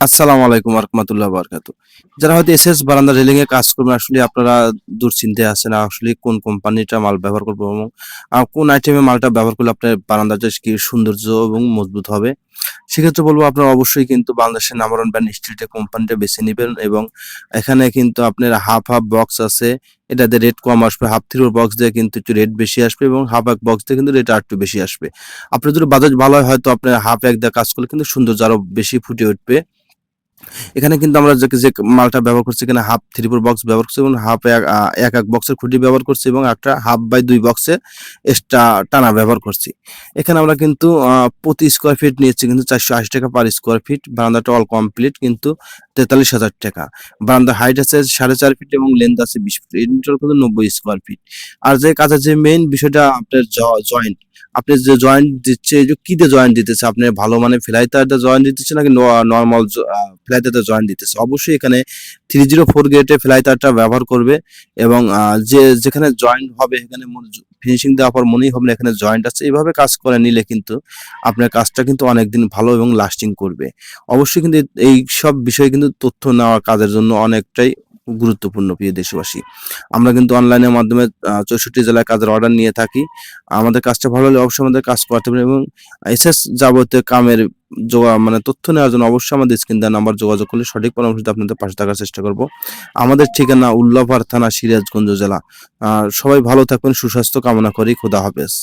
আসসালামু আলাইকুম রহমতুল্লাহ বারকাতু। যারা হয়তো এসএস বারান্দা রেলিং এ কাজ করবেন আসলে আপনারা দুশ্চিন্তায় আছেন আসলে কোন কোম্পানিটা মাল ব্যবহার করবো এবং কোন আইটেমের মালটা ব্যবহার করলে আপনার বারান্দাটা কি সৌন্দর্য এবং মজবুত হবে। সেক্ষেত্রে বলবো আপনারা অবশ্যই কিন্তু বাংলাদেশের নাম্বার ওয়ান ব্র্যান্ড স্টিলটে কোম্পানিটা বেছে নিবেন এবং এখানে কিন্তু আপনার হাফ বক্স আছে। এটাতে রেট কম আসবে, হাফ থ্রি বক্স দিয়ে কিন্তু একটু রেট বেশি আসবে এবং হাফ এক বক্স দিয়ে কিন্তু রেট আরেকটু বেশি আসবে। আপনার যদি বাজেট ভালো হয় হয়তো আপনার হাফ এক দিয়ে কাজ করলে কিন্তু সৌন্দর্য আরো বেশি ফুটে উঠবে। এখানে কিন্তু আমরা যে মালটা ব্যবহার করছি এখানে হাফ 3/4 বক্স ব্যবহার করছি এবং হাফ এক বক্সের খুঁটি ব্যবহার করছি এবং একটা হাফ বাই 2 বক্সে এক্সট্রা টানা ব্যবহার করছি। এখানে আমরা কিন্তু প্রতি স্কয়ার ফিট নিয়েছি কিন্তু ৳480 পার স্কয়ার ফিট। বারান্দাটা অল কমপ্লিট কিন্তু ৳43,000। বারান্দার হাইট আছে 4.5 ফিট এবং লেন্থ আছে 20 ফিট। এর টোটাল কিন্তু 90 স্কয়ার ফিট। আর যে কাজের যে মেইন বিষয়টা আপনার জয়েন্ট। আপনি যে জয়েন্ট দিচ্ছে এই যে কি দিয়ে জয়েন্ট দিতেছে? আপনি ভালো মানের ফ্লাই তার দিয়ে জয়েন্ট দিতেছে নাকি নরমাল ফ্লাই তার দিয়ে জয়েন্ট দিতেছে? অবশ্যই এখানে 304 গ্রেডের ফ্লাই তারটা ব্যবহার করবে এবং যেখানে জয়েন্ট হবে এখানে ফিনিশিং দেওয়ার পর মনেই হবে না এখানে জয়েন্ট আছে। এভাবে কাজ করে নিলে কিন্তু আপনার কাজটা কিন্তু অনেকদিন ভালো এবং লাস্টিং করবে। অবশ্যই কিন্তু এই সব বিষয়ে কিন্তু তথ্য নেওয়া কাজের জন্য অনেকটাই গুরুত্বপূর্ণ প্রিয় দেশবাসী। আমরা কিন্তু অনলাইনের মাধ্যমে ৬৪ জেলায় কাজের অর্ডার নিয়ে থাকি। আমাদের কাজটা ভালো হলে অবশ্যই আমাদের কাজ করাতে পারেন এবং এসএস যাবতীয় কামের মানে তথ্য নেওয়ার জন্য অবশ্যই আমাদের স্ক্রিন দেওয়া নাম্বার যোগাযোগ করলে সঠিক পরামর্শতে আপনাদের পাশে থাকার চেষ্টা করব। আমাদের ঠিকানা উল্লাপাড় থানা, সিরাজগঞ্জ জেলা। সবাই ভালো থাকবেন, সুস্বাস্থ্য কামনা করি। খোদা হাফেজ।